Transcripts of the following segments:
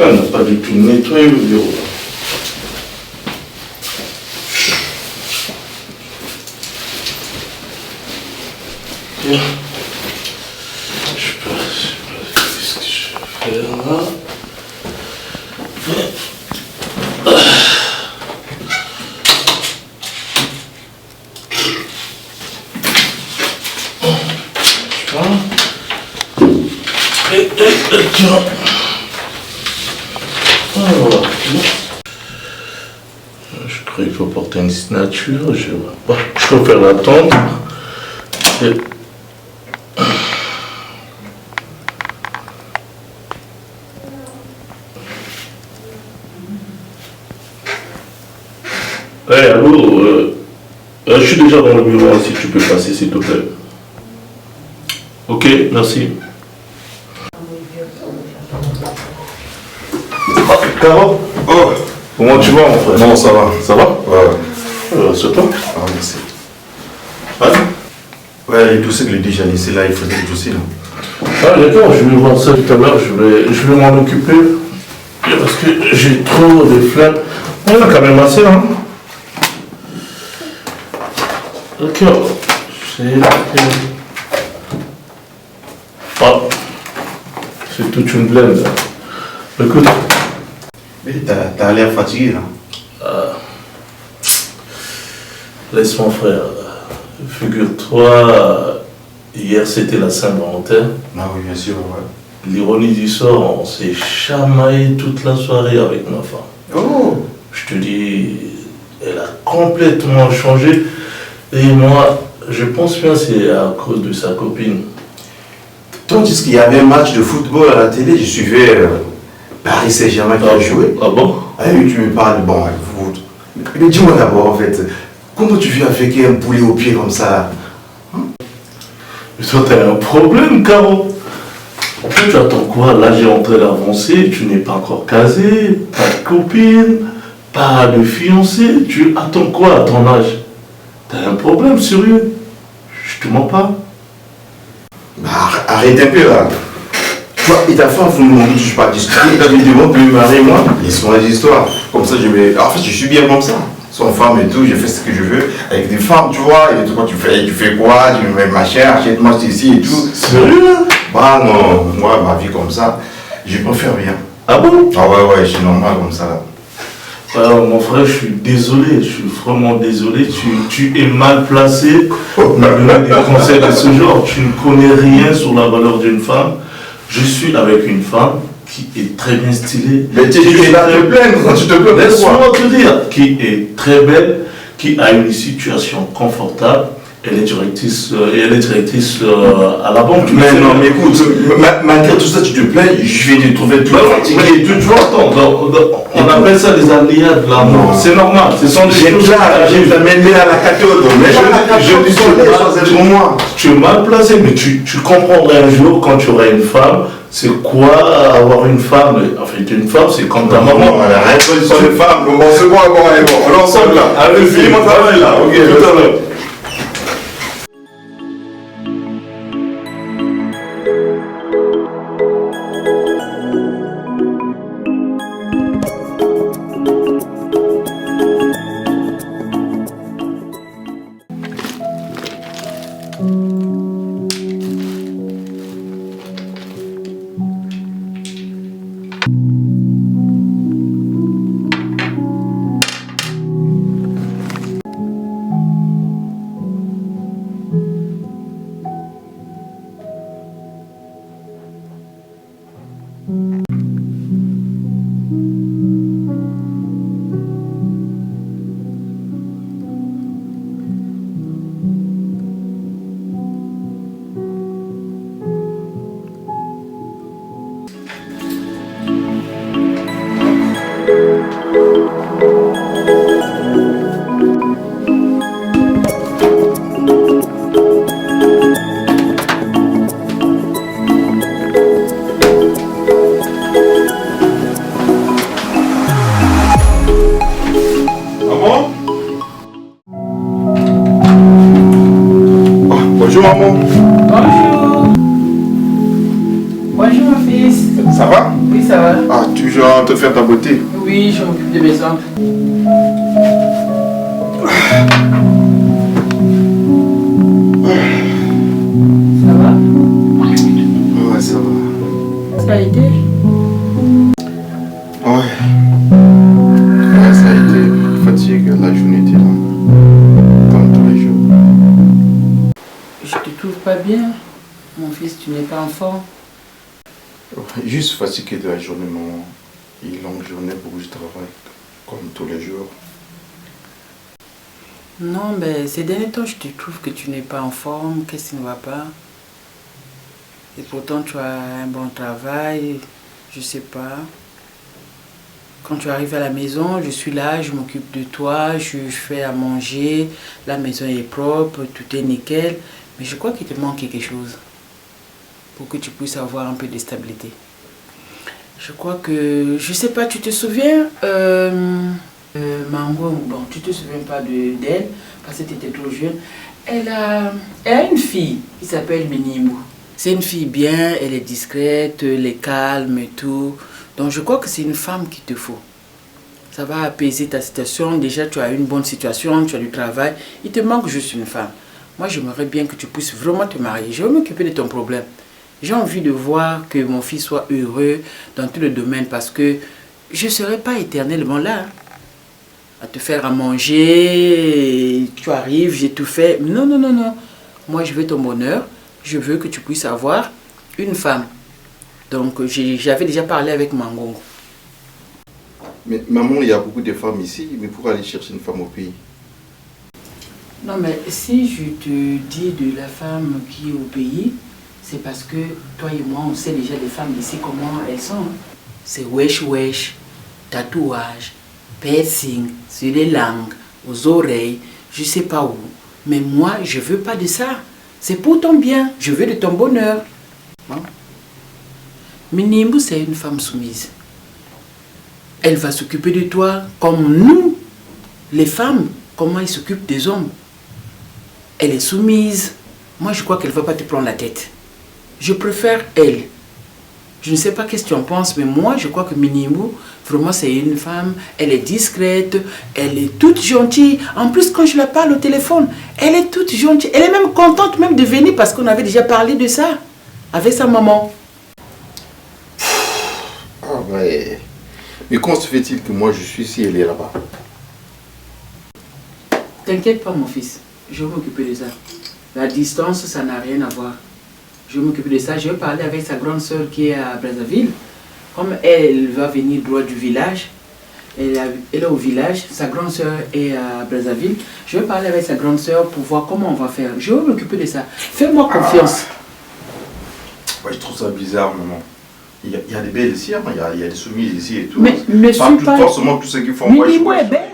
Elle n'a pas du tout nettoyé le bureau. Bien. Je sais pas qu'est-ce que je vais faire là. Tiens. Voilà. Je crois qu'il faut porter une signature. Je préfère l'attendre. Hey, allô, je suis déjà dans le bureau, si tu peux passer s'il te plaît. Ok, merci. Caro? Oh! Comment tu vas mon frère? Non, ça va. Ça va? Ouais. C'est toi? Ah, merci. Ouais? Ouais, les dossiers que j'ai déjà laissés là, il faisait les dossiers là. Ah d'accord, je vais voir ça tout à l'heure, je vais m'en occuper. Parce que j'ai trop de flammes. On en a quand même assez, hein? D'accord. Ah, c'est toute une blende. Écoute. Mais t'as l'air fatigué là. Laisse mon frère. Figure-toi, hier c'était la Saint-Valentin. Ah oui, bien sûr, ouais. L'ironie du sort, on s'est chamaillé toute la soirée avec ma femme. Oh! Je te dis, elle a complètement changé. Et moi, je pense bien que c'est à cause de sa copine. Tandis qu'il y avait un match de football à la télé, je suivais Paris Saint-Germain qui a joué. Ah bon? Ah oui, tu me parles, bon, mais dis-moi d'abord en fait, comment tu vis avec un poulet au pied comme ça? Mais toi, t'as un problème, Caro. En fait, tu attends quoi? Là, j'ai entré l'avancée, tu n'es pas encore casé, pas de copine, pas de fiancé. Tu attends quoi à ton âge? T'as un problème sérieux? Je te mens pas. Bah, arrête un peu là. Toi et ta femme, vous ne touchez pas à discuter. T'as dit devant, puis marier-moi. Laisse-moi les histoires. Comme ça, en fait, je suis bien comme ça. Sans femme et tout, je fais ce que je veux. Avec des femmes, tu vois, et toi, tu fais quoi? Tu me mets machin, achète-moi ceci et tout. Sérieux? Bah non, moi, ma vie comme ça, je préfère bien. Ah bon? Ah ouais, je suis normal comme ça là. Alors, mon frère, je suis désolé, je suis vraiment désolé. Tu es mal placé pour me donner des conseils de ce genre. Tu ne connais rien sur la valeur d'une femme. Je suis avec une femme qui est très bien stylée. Mais tu es là te plaindre, tu te plains. Laisse-moi te dire, qui est très belle, qui a une situation confortable. Elle est directrice, à la banque. Mais non, mais écoute, malgré tout ça, tu te plains, je vais te trouver tout fatigué. Tu vois, attends, on appelle ça les aléas de l'amour. C'est normal, ce sont des choses. J'ai mis à la cathode, mais je dis pour moi. Tu es mal placé, mais tu comprendrais un jour quand tu auras une femme, c'est quoi avoir une femme? En fait, une femme, c'est comme ta maman. Arrête sur les femmes, bon, c'est bon, on est ensemble là. Allez, finis mon travail là, ok, tout à l'heure. Bonjour maman. Bonjour. Bonjour mon fils. Ça va? Oui, ça va. Ah, toujours en te faire ta beauté. Oui, je m'occupe de mes ongles. Ça va? Ouais, ça va. Ça a été? Ouais. Ouais, ça a été fatigué. La journée était là. Comme tous les jours. Je te trouve pas bien. Mon fils, tu n'es pas en forme. Juste fatigué de la journée, maman. Une longue journée, beaucoup de travail. Comme tous les jours. Non, mais ces derniers temps, je te trouve que tu n'es pas en forme. Qu'est-ce qui ne va pas? Et pourtant, tu as un bon travail. Je sais pas. Quand tu arrives à la maison, je suis là, je m'occupe de toi, je fais à manger. La maison est propre, tout est nickel. Mais je crois qu'il te manque quelque chose pour que tu puisses avoir un peu de stabilité. Je crois que, je sais pas, tu te souviens, Mango, bon, tu te souviens pas d'elle, parce que tu étais trop jeune. Elle a une fille qui s'appelle Minimbu. C'est une fille bien, elle est discrète, elle est calme et tout. Donc je crois que c'est une femme qu'il te faut. Ça va apaiser ta situation. Déjà, tu as une bonne situation, tu as du travail. Il te manque juste une femme. Moi, j'aimerais bien que tu puisses vraiment te marier. Je vais m'occuper de ton problème. J'ai envie de voir que mon fils soit heureux dans tout le domaine parce que je ne serai pas éternellement là. À te faire à manger, tu arrives, j'ai tout fait. Non, non, non, non. Moi, je veux ton bonheur. Je veux que tu puisses avoir une femme. Donc, j'avais déjà parlé avec Mango. Mais maman, il y a beaucoup de femmes ici. Mais pourquoi aller chercher une femme au pays? Non, mais si je te dis de la femme qui est au pays, c'est parce que toi et moi, on sait déjà les femmes ici comment elles sont. C'est wesh wesh, tatouage, piercing sur les langues, aux oreilles, je sais pas où. Mais moi, je veux pas de ça. C'est pour ton bien. Je veux de ton bonheur. Bon. Minimbu, c'est une femme soumise. Elle va s'occuper de toi comme nous, les femmes, comment ils s'occupent des hommes. Elle est soumise. Moi, je crois qu'elle ne va pas te prendre la tête. Je préfère elle. Je ne sais pas qu'est-ce que tu en penses, mais moi, je crois que Minimbu, vraiment, c'est une femme. Elle est discrète, elle est toute gentille. En plus, quand je la parle au téléphone, elle est toute gentille. Elle est même contente même de venir parce qu'on avait déjà parlé de ça avec sa maman. Ah ouais. Mais comment se fait-il que moi, je suis ici et elle est là-bas? T'inquiète pas, mon fils. Je vais m'occuper de ça. La distance, ça n'a rien à voir. Je vais m'occuper de ça. Je vais parler avec sa grande soeur qui est à Brazzaville. Comme elle va venir droit du village, elle est au village, sa grande soeur est à Brazzaville. Je vais parler avec sa grande soeur pour voir comment on va faire. Je vais m'occuper de ça. Fais-moi confiance. Ouais, je trouve ça bizarre, maman. Il y a des belles ici, hein. Il y a des soumises ici et tout. Mais ne suis pas... forcément tous ceux qui font Minimbu est belle.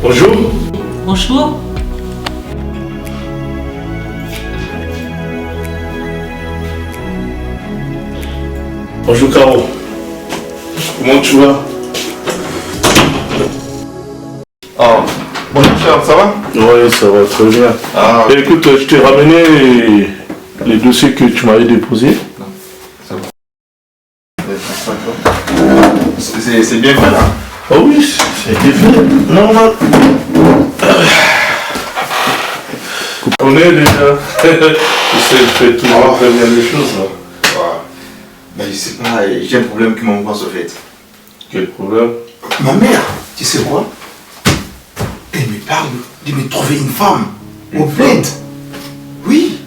Bonjour. Bonjour. Bonjour Caro. Comment tu vas? Ah, bonjour cher, ça va? Oui, ça va très bien. Ah, Et écoute, je t'ai ramené les dossiers que tu m'avais déposés. ça va. C'est bien fait là. Ah oui, ça a été fait. Normal. Tu connais déjà. Tu sais, je fais toujours très bien les choses là. Mais je sais pas, j'ai un problème qui m'angoisse au fait. Quel problème? Ma mère, tu sais quoi? Elle me parle de me trouver une femme au bled. Oui,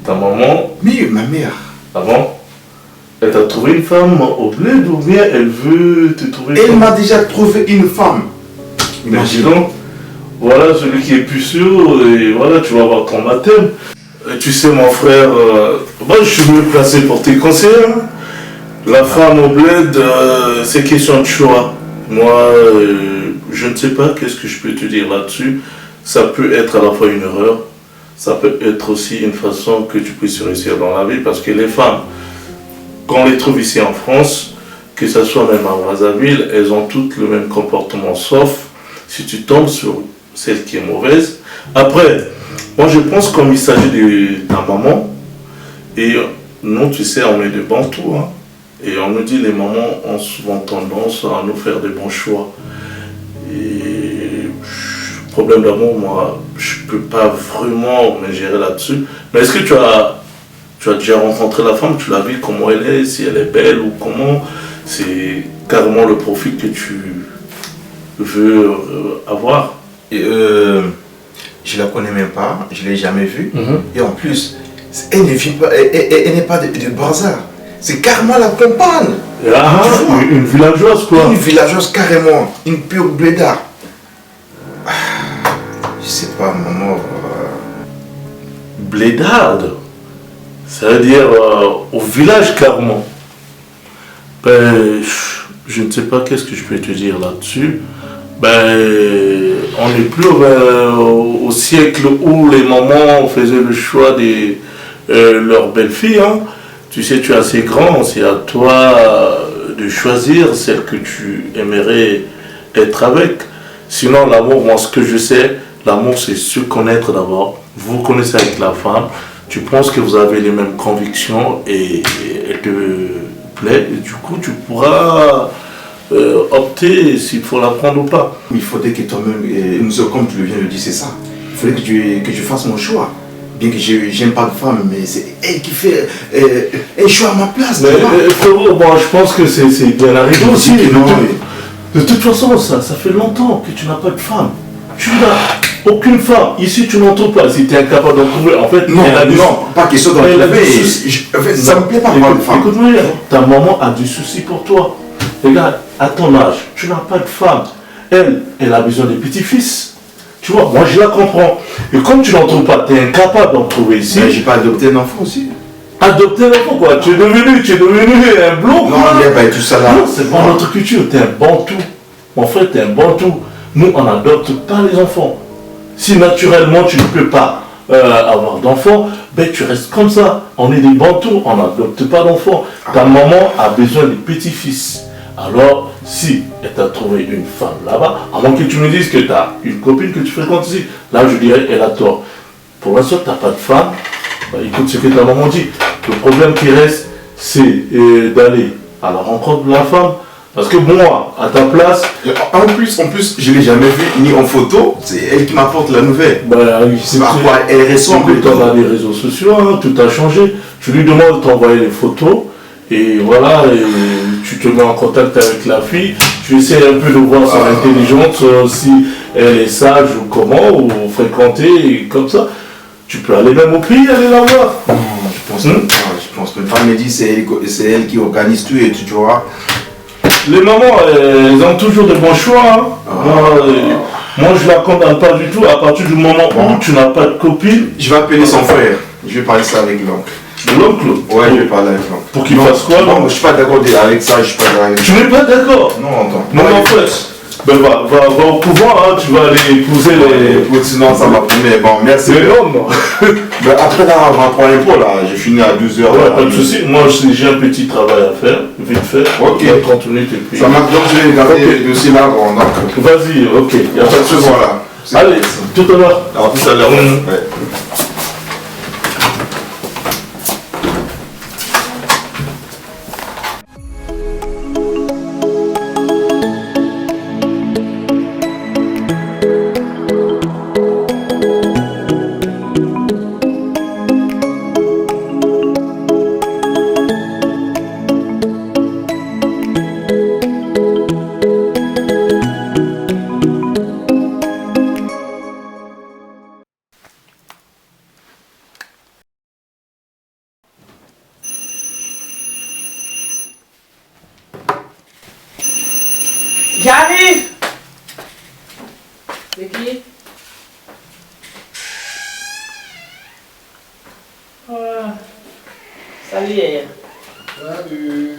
Ta maman, mais ma mère. avant, elle t'a trouvé une femme au bled ou bien elle veut te trouver une Elle femme? m'a déjà trouvé une femme. Mais dis donc, voilà celui qui est plus sûr et voilà, tu vas avoir ton baptême. Tu sais mon frère, moi je suis mieux placé pour tes conseils. Hein. La femme au bled, c'est question de choix. Moi, je ne sais pas qu'est-ce que je peux te dire là-dessus. Ça peut être à la fois une erreur, ça peut être aussi une façon que tu puisses réussir dans la vie, parce que les femmes, quand on les trouve ici en France, que ce soit même à Brazzaville, elles ont toutes le même comportement, sauf si tu tombes sur celle qui est mauvaise. Après, moi je pense comme il s'agit de ta maman, et nous, tu sais, on est de Bantous, hein, et on nous dit les mamans ont souvent tendance à nous faire des bons choix. Et problème d'amour, moi, je peux pas vraiment me gérer là-dessus. Mais est-ce que tu as déjà rencontré la femme, tu l'as vu comment elle est, si elle est belle ou comment? C'est carrément le profil que tu veux avoir. Et, je la connais même pas, je l'ai jamais vue. Et en plus, elle ne vit pas, elle n'est pas de Brazza. C'est carrément la campagne. Ah, une villageoise quoi. Une villageoise carrément, une pure blédarde. Je sais pas, maman. Blédarde, ça veut dire au village carrément. Ben, je ne sais pas qu'est-ce que je peux te dire là-dessus. Ben, on n'est plus au siècle où les mamans faisaient le choix de leur belle-fille. Hein. Tu sais, tu es assez grand, c'est à toi de choisir celle que tu aimerais être avec. Sinon, l'amour, moi, ce que je sais, l'amour, c'est se connaître d'abord. Vous vous connaissez avec la femme, tu penses que vous avez les mêmes convictions et elle te plaît, et du coup, tu pourras opter s'il faut la prendre ou pas. Il faudrait que toi-même, comme tu viens de dire, c'est ça. Il faudrait que je fasse mon choix. Bien que je n'aime pas de femme, mais c'est elle qui fait un choix à ma place. Mais frérot, bon, je pense que c'est bien arrivé aussi. De toute façon, ça fait longtemps que tu n'as pas de femme. Tu n'as aucune femme. Ici, tu n'en trouves pas. Si tu es incapable d'en trouver, en fait, non, pas question d'en trouver. En fait, ça ne me plaît pas de femme. Écoute-moi, ta maman a du souci pour toi. Regarde, à ton âge, tu n'as pas de femme. Elle a besoin des petits-fils. Tu vois, moi je la comprends. Et comme tu n'en trouves pas, tu es incapable d'en trouver ici. Mais j'ai pas adopté un enfant aussi. Adopter un enfant quoi? Tu es devenu un blanc quoi. Non, il n'y a pas tout ça là. Non, c'est pas notre culture, tu es un bantou. Mon frère, tu es un bantou. Nous, on n'adopte pas les enfants. Si naturellement tu ne peux pas avoir d'enfants, ben tu restes comme ça. On est des bantous, on n'adopte pas d'enfants. Ta maman a besoin des petits-fils. Alors, si elle t'a trouvé une femme là-bas, à moins que tu me dises que tu as une copine que tu fréquentes ici, là je dirais elle a tort. Pour l'instant, tu n'as pas de femme, bah, écoute ce que ta maman dit. Le problème qui reste, c'est d'aller à la rencontre de la femme. Parce que moi, à ta place... En plus, je ne l'ai jamais vue ni en photo, c'est elle qui m'apporte la nouvelle. Bah, c'est à quoi elle ressemble. Tu as les réseaux sociaux, hein, tout a changé. Tu lui demandes de t'envoyer les photos. Et voilà, et tu te mets en contact avec la fille, tu essaies un peu de voir son intelligence, si elle est sage ou comment, ou fréquenter, et comme ça. Tu peux aller même au pays, aller la voir. Je pense que pas me dit c'est elle qui organise tout et tu vois. Les mamans, elles ont toujours de bons choix. Hein. Moi, je ne la condamne pas du tout. À partir du moment où tu n'as pas de copine... Je vais appeler son frère. Je vais parler ça avec l'oncle. L'oncle? Ouais, je vais parler avec l'oncle. Pour qu'il fasse quoi? Non, je ne suis pas d'accord avec ça, je suis pas d'accord avec ça. Tu n'es pas d'accord? Non, attends. Non, en fait, ben va au couvent, hein, tu vas aller épouser les... Sinon, ça va mais bon, merci. Mais non. Ben, après là, on va prendre les pots là, j'ai fini à 12h. Ouais, pas de soucis, moi j'ai un petit travail à faire, vite fait. Ok. 30 minutes et puis... Ça marche, donc je vais garder le dossier là. Vas-y, ok, il n'y a pas de soucis. Voilà. Allez, tout à l'heure. Alors, tout à l'heure. Ouais. J'arrive. C'est qui? Salut. Salut.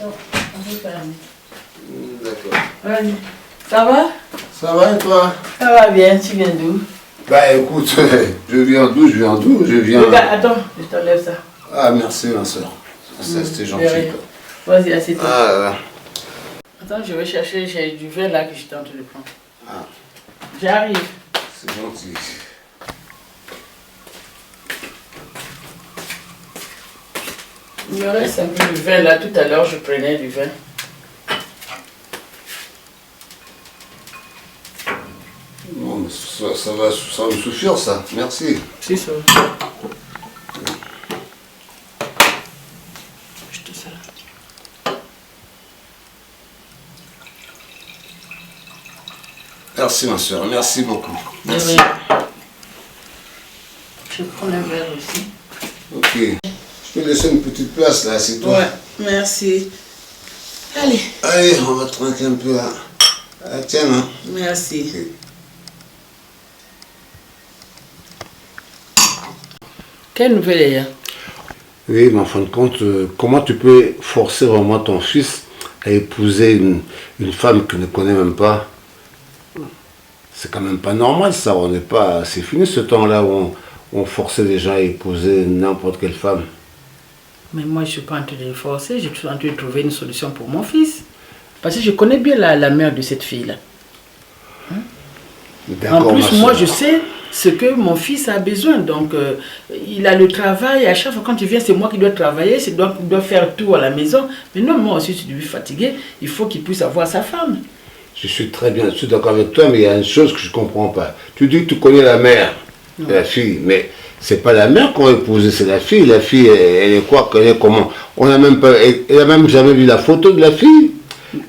On peut fermer. D'accord. Allez. Ça va? Ça va et toi? Ça va bien, tu viens d'où? Bah écoute, je viens d'où? Je viens... Regarde, attends, je t'enlève ça. Ah merci ma soeur. C'était gentil. Vas-y, assieds-toi. Ah là. Attends, je vais chercher, j'ai du vin là que j'étais en train de prendre. Ah. J'arrive. C'est gentil. Il me reste un peu de vin là, tout à l'heure je prenais du vin. Non, mais ça va me suffire ça. Merci. C'est ça. Je te sers. Merci ma soeur, merci beaucoup. Merci. Je prends un verre aussi. Ok. Je peux laisser une petite place là, c'est toi. Ouais, merci. Allez. Allez, on va trinquer un peu là. Ah, tiens, hein. Merci. Okay. Quelle nouvelle est là? Oui, mais en fin de compte, comment tu peux forcer vraiment ton fils à épouser une femme qu'il ne connaît même pas? C'est quand même pas normal ça, on n'est pas... C'est fini ce temps-là où on forçait les gens à épouser n'importe quelle femme. Mais moi je ne suis pas en train de le forcer, je suis en train de trouver une solution pour mon fils. Parce que je connais bien la mère de cette fille-là. Hein? En plus, moi je sais ce que mon fils a besoin. Donc, il a le travail. À chaque fois quand il vient, c'est moi qui dois travailler. C'est moi qui dois faire tout à la maison. Mais non, moi aussi, je suis fatigué. Il faut qu'il puisse avoir sa femme. Je suis très bien, je suis d'accord avec toi, mais il y a une chose que je ne comprends pas. Tu dis que tu connais la mère de la fille, mais c'est pas la mère qu'on a épousée, c'est la fille. La fille, elle est quoi, elle est comment? On n'a même pas, elle n'a même jamais vu la photo de la fille.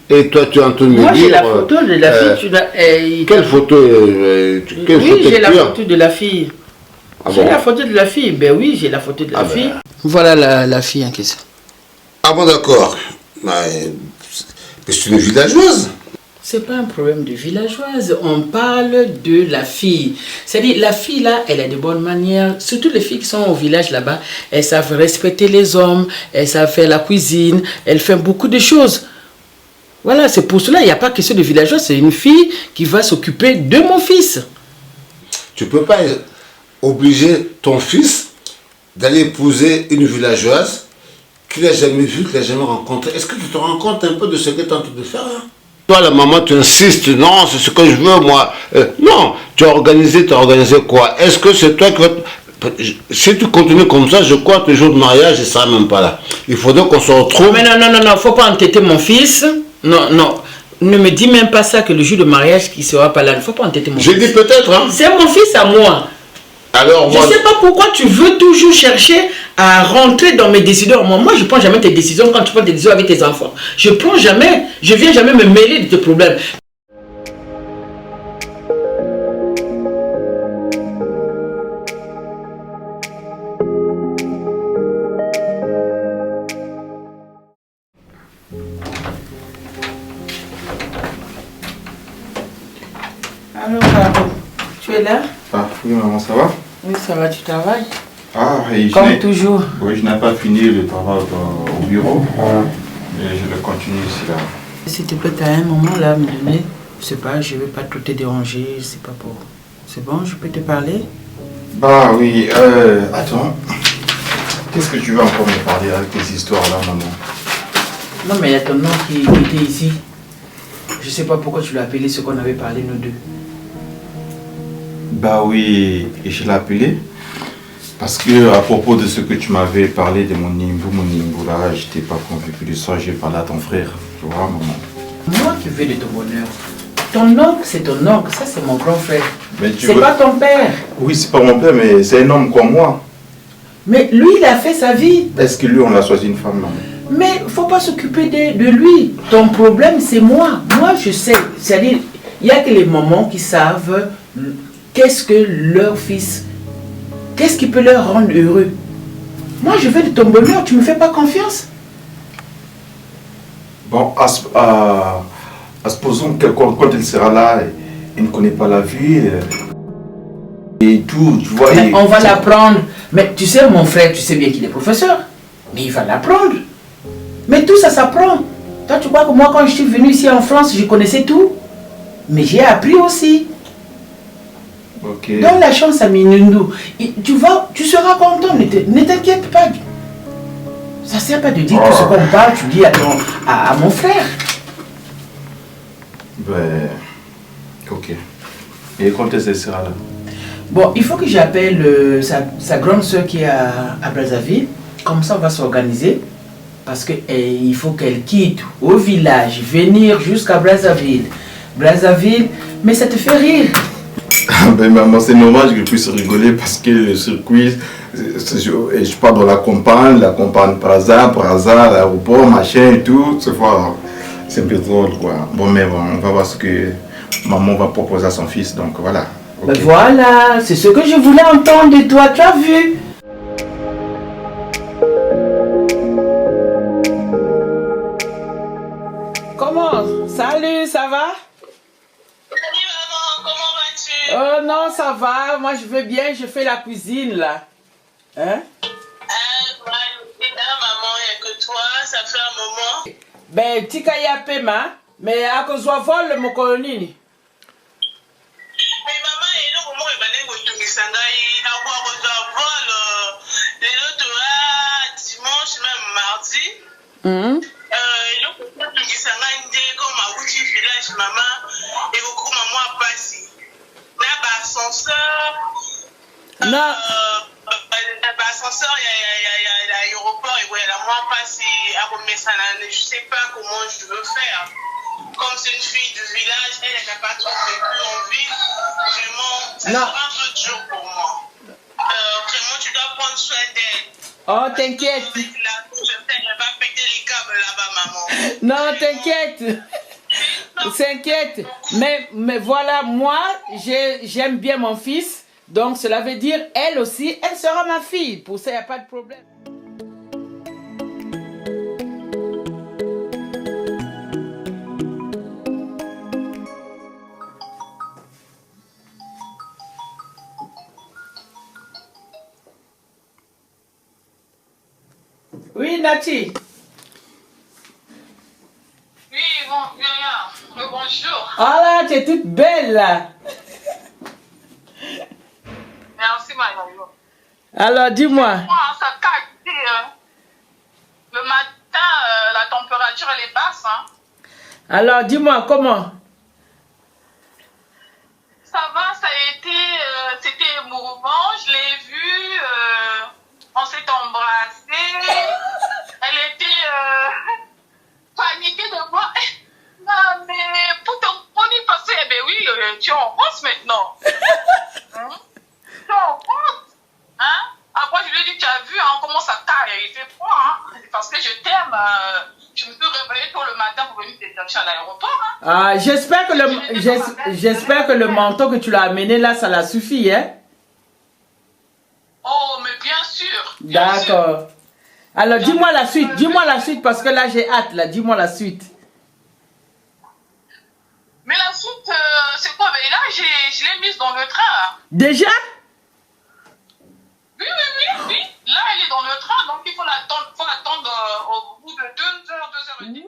Et toi, tu es en train de me dire... Moi, j'ai la photo de la fille. Tu quelle photo Oui, j'ai la photo de la fille. Ah j'ai bon? la photo de la fille. Ben oui, j'ai la photo de la fille. Voilà la fille en question. Ah bon, d'accord. Mais c'est une villageoise. C'est pas un problème de villageoise. On parle de la fille. C'est-à-dire, la fille là, elle a de bonnes manières. Surtout les filles qui sont au village là-bas, elles savent respecter les hommes, elles savent faire la cuisine, elles font beaucoup de choses. Voilà, c'est pour cela, il n'y a pas question de villageoise, c'est une fille qui va s'occuper de mon fils. Tu ne peux pas obliger ton fils d'aller épouser une villageoise qu'il n'a jamais vue, qu'il n'a jamais rencontrée. Est-ce que tu te rends compte un peu de ce que tu es en train de faire là? Toi, la maman, tu insistes, non, c'est ce que je veux, moi. Non, tu as organisé quoi? Est-ce que c'est toi qui vas... Si tu continues comme ça, je crois que le jour de mariage, il ne sera même pas là. Il faudrait qu'on se retrouve... Mais non, il ne faut pas entêter mon fils. Non, ne me dis même pas ça que le jour de mariage qui ne sera pas là. Il ne faut pas entêter mon fils. J'ai dit peut-être, hein. C'est mon fils à moi. Alors, je ne sais pas pourquoi tu veux toujours chercher à rentrer dans mes décisions. Moi, je ne prends jamais tes décisions quand tu prends des décisions avec tes enfants. Je prends jamais, je viens jamais me mêler de tes problèmes. Alors, Pablo, tu es là? Ah, oui, maman, ça va? Oui, ça va, tu travailles? Ah, et comme toujours. Oui, je n'ai pas fini le travail au bureau. Et je le continue ici, là. S'il te plaît, tu as un moment là à me donner. Je sais pas, je ne vais pas trop te déranger, c'est pas pour... C'est bon, je peux te parler? Bah oui, attends. Qu'est-ce que tu veux encore me parler avec tes histoires-là, maman? Non, mais il y a ton nom qui était ici. Je sais pas pourquoi tu l'as appelé ce qu'on avait parlé, nous deux. Bah oui, et je l'ai appelé parce que à propos de ce que tu m'avais parlé de mon nimbo là, j'étais pas convaincu de ça, j'ai parlé à ton frère, tu vois, maman. Moi qui veux de ton bonheur. Ton oncle, c'est ton oncle, ça c'est mon grand frère. C'est pas ton père. Oui, c'est pas mon père, mais c'est un homme comme moi. Mais lui, il a fait sa vie. Est-ce que lui, on a choisi une femme, maman? Mais il ne faut pas s'occuper de lui. Ton problème, c'est moi. Moi, je sais. C'est-à-dire, il n'y a que les mamans qui savent qu'est-ce que leur fils, qu'est-ce qui peut leur rendre heureux. Moi, je veux de ton bonheur. Tu ne me fais pas confiance? Bon, supposons que quand il sera là, il ne connaît pas la vie. Et tout, tu vois. Mais on va l'apprendre. Mais tu sais, mon frère, tu sais bien qu'il est professeur. Mais il va l'apprendre. Mais tout ça s'apprend. Toi, tu crois que moi, quand je suis venue ici en France, je connaissais tout? Mais j'ai appris aussi. Ok. Donne la chance à Minundu. Tu seras content, ne t'inquiète pas. Ça ne sert pas de dire tout ce qu'on parle, tu dis à mon frère. Ben, ok. Et quand est-ce qu'elle sera là? Bon, il faut que j'appelle sa grande soeur qui est à Brazzaville. Comme ça, on va s'organiser. Parce qu'il faut qu'elle quitte au village, venir jusqu'à Brazzaville. Brazzaville, mais ça te fait rire. Ben maman, c'est normal que je puisse rigoler parce que le circuit, je pars dans la campagne Brazza, l'aéroport, machin et tout. C'est un peu drôle quoi. Bon, mais bon, on va voir ce que maman va proposer à son fils, donc voilà. Okay. Ben voilà, c'est ce que je voulais entendre de toi, tu as vu? Comment? Salut, ça va? Salut maman, comment vas-tu? Oh non, ça va, moi je vais bien, je fais la cuisine là. Hein? Moi, je suis là maman, il n'y a que toi, ça fait un moment. Ben, tika ya pema, mais à cause de vol, mon colonini. Mais maman, il y a un moment où il y a un vol, les autres dimanche, même mardi. Village maman et beaucoup maman a passé là ascenseur ascenseur il y a l'aéroport et voilà moi passé à remettre ça là je sais pas comment je veux faire comme c'est une fille du village elle n'a pas trop vécu en ville vraiment ça sera un peu dur pour moi vraiment tu dois prendre soin d'elle. Oh t'inquiète, elle va péter les câbles là-bas maman. Non t'inquiète. T'inquiète, mais voilà, moi, j'aime bien mon fils, donc cela veut dire, elle aussi, elle sera ma fille. Pour ça, il n'y a pas de problème. Oui, Nati. Oui, bon, bonjour. Ah là, tu es toute belle là. Merci, madame. Alors, dis-moi. Ça caille. Le matin, la température, elle est basse. Hein. Alors, dis-moi, comment? Ça va, ça a été... c'était émouvant, je l'ai vu. On s'est embrassé. Elle était paniquée de moi. Non, mais pour ton premier passé, eh bien oui, tu es en France maintenant. Hein? Tu es en France. Hein? Après, je lui ai dit, tu as vu hein, comment ça caille, il fait froid. Hein? Parce que je t'aime. Je me suis réveillée tôt le matin pour venir te chercher à l'aéroport. Hein? Ah, j'espère que le manteau que tu l'as amené là, ça l'a suffi, hein? Oh, mais bien sûr. D'accord. Alors, dis-moi la suite, parce que là, j'ai hâte, là. Dis-moi la suite. Mais la suite, c'est quoi? Mais là, je l'ai mise dans le train. Hein. Déjà? Oui. Là, elle est dans le train, donc il faut l'attendre au bout de 2 heures, 2 heures et demie.